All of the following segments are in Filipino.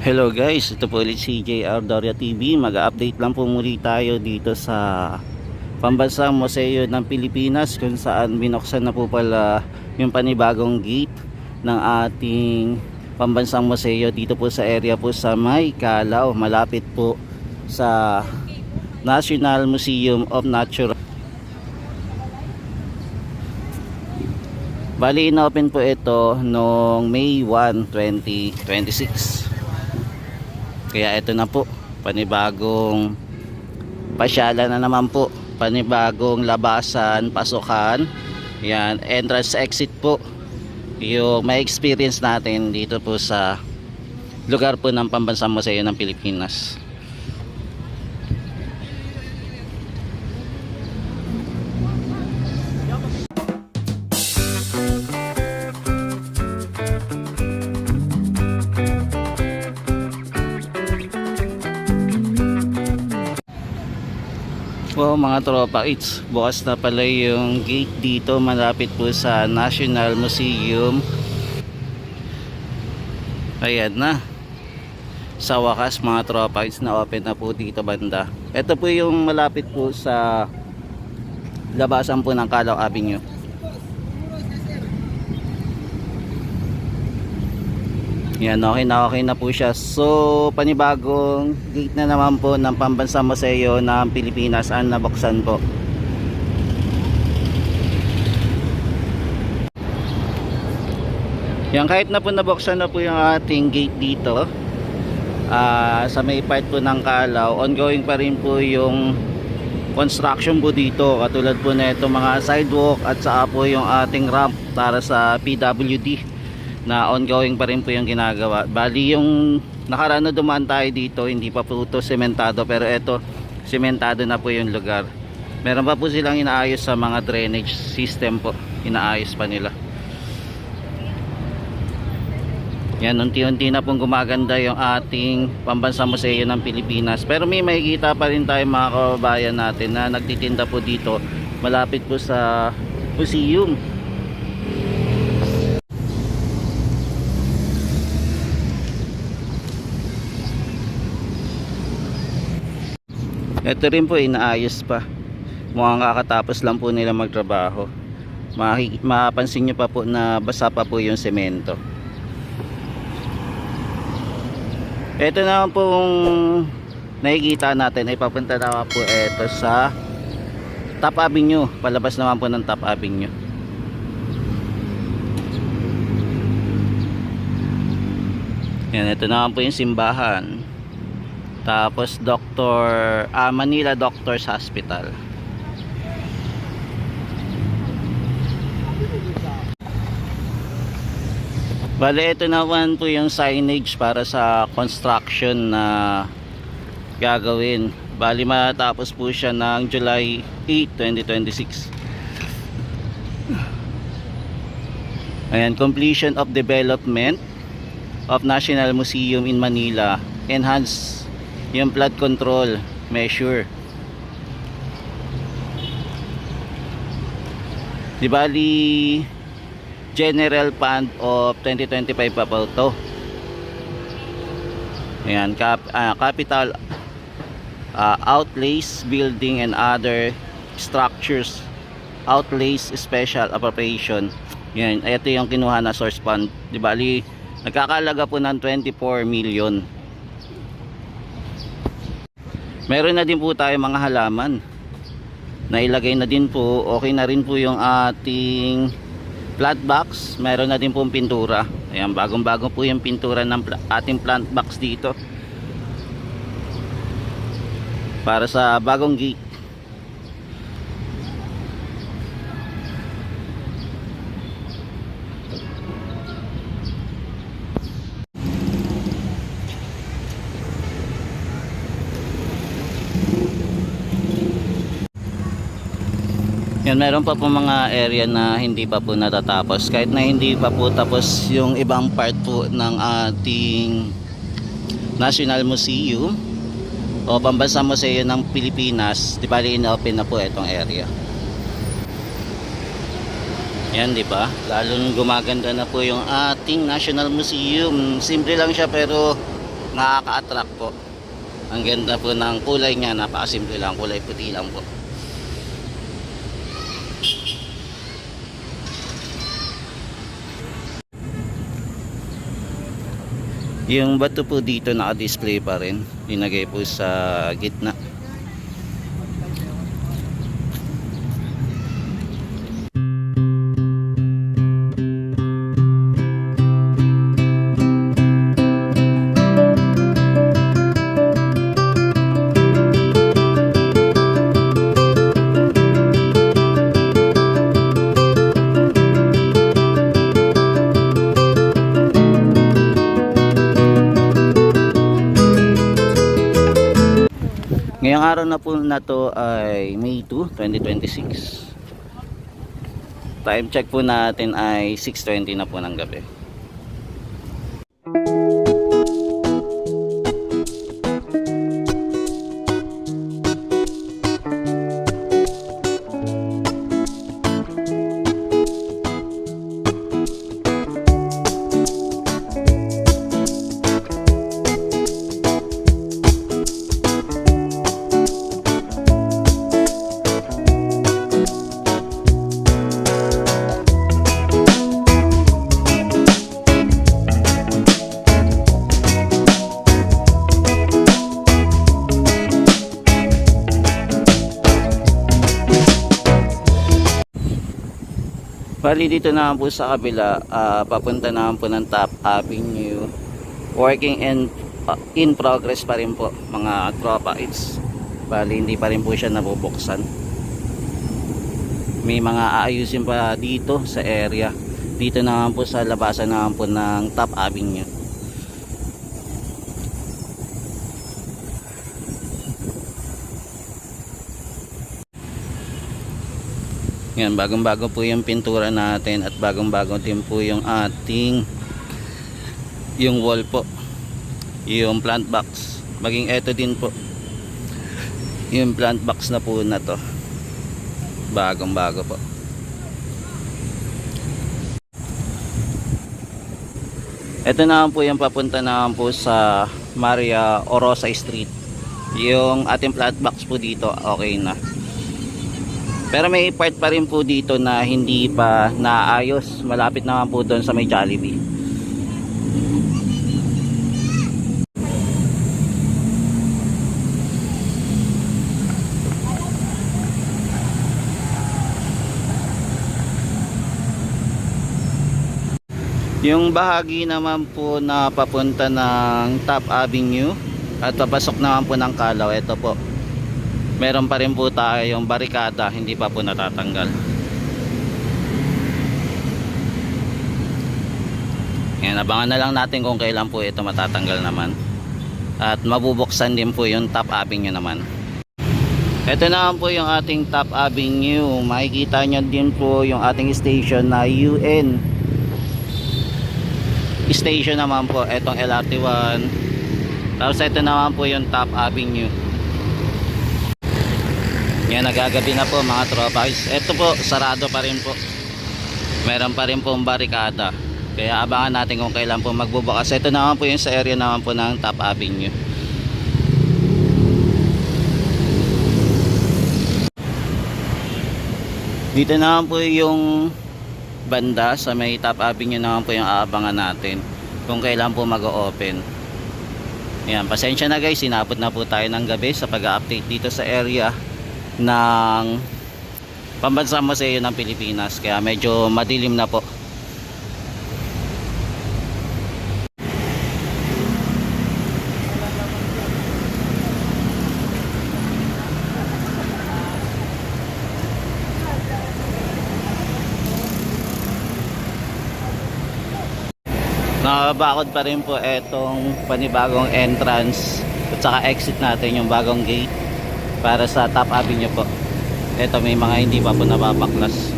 Hello guys, ito po ulit si JR Doria TV. Mag-update lang po muli tayo dito sa Pambansang Museo ng Pilipinas, kung saan binuksan na po pala yung panibagong gate ng ating Pambansang Museo dito po sa area po sa May Calao, malapit po sa National Museum of Natural. Bali, inopen po ito noong May 1, 2026. Kaya ito na po, panibagong pasyalan na naman po, panibagong labasan, pasukan. Yan, entrance exit po. Yung may experience natin dito po sa lugar po ng Pambansang Museo ng Pilipinas. Po mga tropa, it's bukas na pala yung gate dito malapit po sa National Museum. Ayan na, sa wakas mga tropa, it's na open na po dito banda. Ito po yung malapit po sa labasan po ng Calao Avenue. Yan, okay na po siya. So panibagong gate na naman po ng Pambansang Museo ng Pilipinas ang nabuksan po. Yan, kahit na po nabuksan na po yung ating gate dito sa may part po ng Calao, ongoing pa rin po yung construction po dito, katulad po na ito mga sidewalk at saka po yung ating ramp para sa PWD na ongoing pa rin po yung ginagawa. Bali yung nakaraan na dumaan tayo dito, hindi pa po ito sementado, pero ito sementado na po yung lugar. Meron pa po silang inaayos sa mga drainage system po, inaayos pa nila. Yan, unti-unti na pong gumaganda yung ating Pambansang Museo ng Pilipinas. Pero may makikita pa rin tayo mga kababayan natin na nagtitinda po dito malapit po sa museum. Ito rin po inaayos pa. Mukhang kakatapos lang po nila magtrabaho. Mapapansin nyo pa po na basa pa po yung semento. Ito naman pong nakikita natin ay papunta na po ito sa Top Avenue. Palabas naman po ng Top Avenue. Yan, ito naman po yung simbahan. Tapos Manila Doctors Hospital. Bale, ito naman po yung signage para sa construction na gagawin. Bali, matapos po siya ng July 8, 2026. Ayan, completion of development of National Museum in Manila. Enhance yung flood control measure. Di bali General Fund of 2025 pa po to. Ayan, capital outlays, building and other structures outlays, special appropriation. Yan, ito yung kinuha na source fund. Di bali nagkakalaga po ng 24 million. Meron na din po tayo mga halaman na ilagay na din po. Okay na rin po yung ating plant box. Meron na din po pintura. Ayan, bagong bago po yung pintura ng ating plant box dito para sa bagong gate. Yan, meron pa po mga area na hindi pa po natatapos. Kahit na hindi pa po tapos yung ibang part po ng ating National Museum o Pambansang Museo ng Pilipinas, di bali inopen na po itong area. Yan, di ba? Lalong gumaganda na po yung ating National Museum. Simple lang siya pero nakaka-attract po. Ang ganda po ng kulay niya, napakasimple lang, kulay puti lang po. Yung bato po dito naka-display pa rin, linagay po sa gitna. Ngayong araw na po na to ay May 2, 2026. Time check po natin ay 6:20 na po ng gabi. Bali dito naman po sa kabila, papunta naman po ng Top Avenue. Working in progress pa rin po mga tropa. Bali hindi pa rin po siya nabubuksan. May mga aayusin pa dito sa area. Dito naman po sa labasan naman po ng Top Avenue. Yan, bagong-bago po yung pintura natin at bagong-bago din po yung ating yung wall po, yung plant box, maging eto din po yung plant box na po na to, bagong-bago po. Ito naman po yung papunta naman po sa Maria Orosa Street. Yung ating plant box po dito okay na. Pero may part pa rin po dito na hindi pa naayos. Malapit naman po doon sa may Jollibee. Yung bahagi naman po na papunta ng Top Avenue at papasok naman po ng Calao, ito po. Meron pa rin po tayong barikada, hindi pa po natatanggal. Yan, abangan na lang natin kung kailan po ito matatanggal naman. At mabubuksan din po yung Top Avenue naman. Ito naman po yung ating Top Avenue. Makikita nyo din po yung ating station na UN station naman po. Itong LRT1. Tapos ito naman po yung Top Avenue. Yan, nagagabi na po mga tropa. Ito po, sarado pa rin po. Meron pa rin po barikada. Kaya abangan natin kung kailan po magbubukas. Ito naman po yung sa area naman po ng Top Avenue. Dito naman po yung banda sa may Top Avenue naman po yung aabangan natin kung kailan po mag-o-open. Yan, pasensya na guys, sinapot na po tayo ng gabi sa pag-update dito sa area ng Pambansang Museo ng Pilipinas, kaya medyo madilim na po. Nakabakod pa rin po etong panibagong entrance at saka exit natin, yung bagong gate para sa Top Avenue po. Ito may mga hindi pa po nababaklas.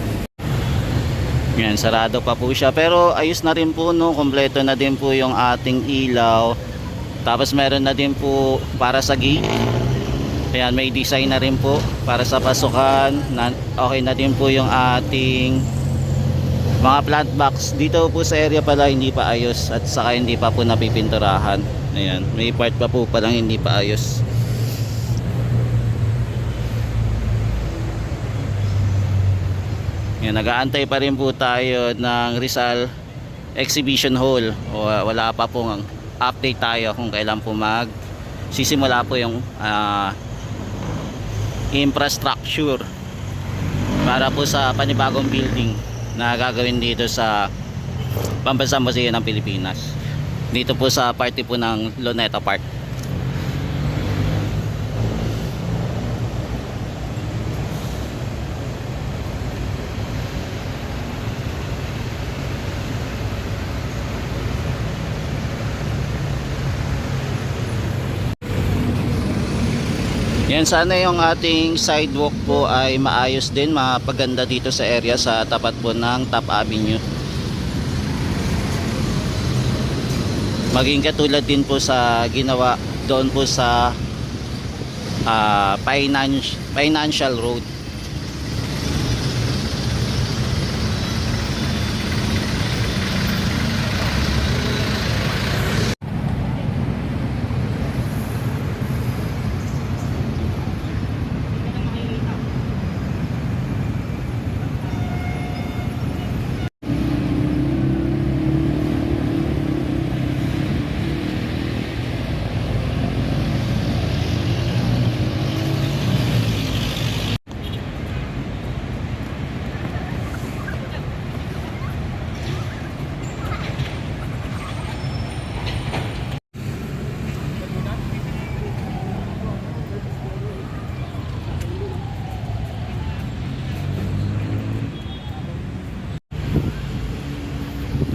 Yan, sarado pa po siya. Pero ayos na rin po, no? Kompleto na din po yung ating ilaw. Tapos meron na din po para sa gate. Ayan, may design na rin po para sa pasukan. Okay na din po yung ating Mga plant box dito po sa area pala hindi pa ayos at saka hindi pa po napipinturahan. Ayan, may part pa po palang hindi pa ayos. Yan, nag-aantay pa rin po tayo ng Rizal Exhibition Hall. Wala pa pong update tayo kung kailan po sisimula po yung infrastructure para po sa panibagong building na gagawin dito sa Pambansang Museo ng Pilipinas. Dito po sa party po ng Luneta Park. Yan, sana yung ating sidewalk po ay maayos din, mapaganda dito sa area sa tapat po ng Top Avenue. Maging katulad din po sa ginawa doon po sa Financial Road.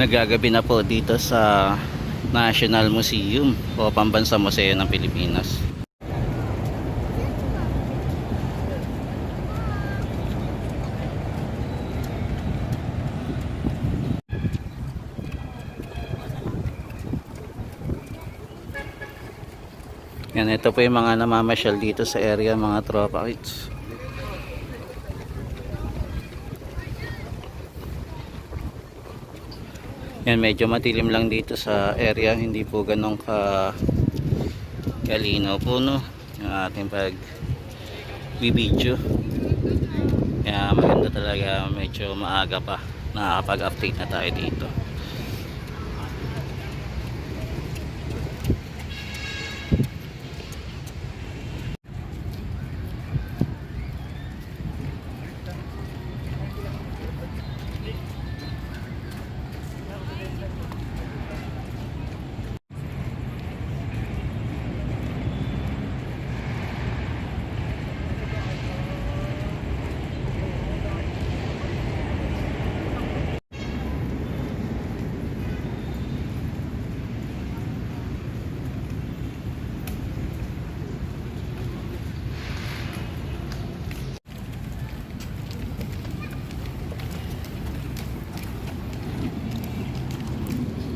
Nagagabi na po dito sa National Museum o Pambansang Museo ng Pilipinas. Yan, ito po yung mga namamasyal dito sa area, mga tropa kids. Yan, medyo matilim lang dito sa area, hindi po ganun kalinaw po, no, yung ating pag video. Kaya maganda talaga, medyo maaga pa nakakapag-update na tayo dito.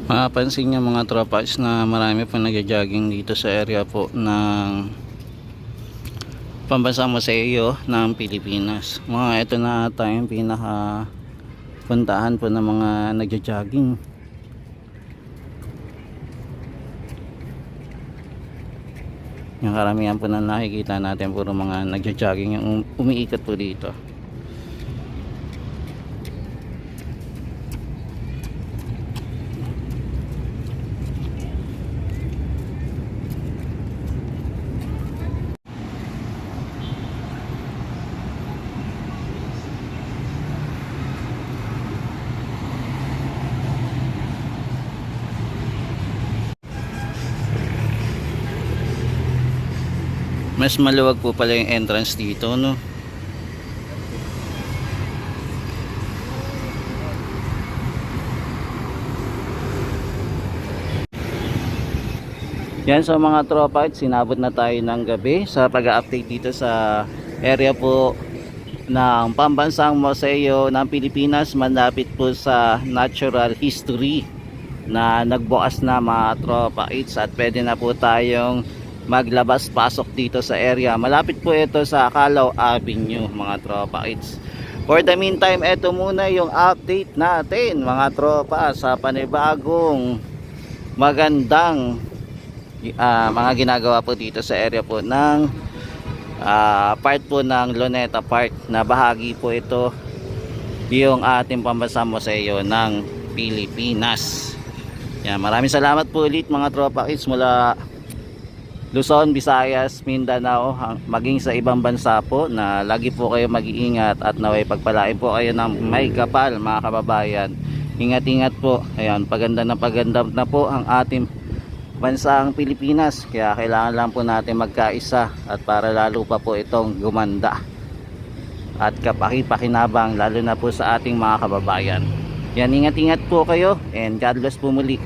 Mapapansin nyo mga tropas na marami po nagja-jogging dito sa area po ng Pambansang Museo ng Pilipinas. Ito na tayong pinaka puntahan po ng mga nagja-jogging. Yung karamihan po na nakikita natin puro mga nagja-jogging yung umiikot po dito. Mas maluwag po pala yung entrance dito, no? Yan, so mga tropa, sinabot na tayo ng gabi sa pag-update dito sa area po ng Pambansang Museo ng Pilipinas, malapit po sa natural history na nagbukas na mga tropa at pwede na po tayong maglabas pasok dito sa area. Malapit po ito sa Calao Avenue mga tropa. For the meantime, ito muna yung update natin mga tropa sa panibagong magandang mga ginagawa po dito sa area po ng part po ng Luneta Park, na bahagi po ito yung ating pambansang museo ng Pilipinas. Yan, maraming salamat po ulit mga tropa kids mula Luzon, Visayas, Mindanao, maging sa ibang bansa po, na lagi po kayo mag-iingat at naway pagpalain po kayo ng may kapal mga kababayan. Ingat-ingat po. Ayan, paganda na po ang ating bansang Pilipinas, kaya kailangan lang po natin magkaisa at para lalo pa po itong gumanda at kapaki-pakinabang lalo na po sa ating mga kababayan. Yan, ingat-ingat po kayo and God bless po muli.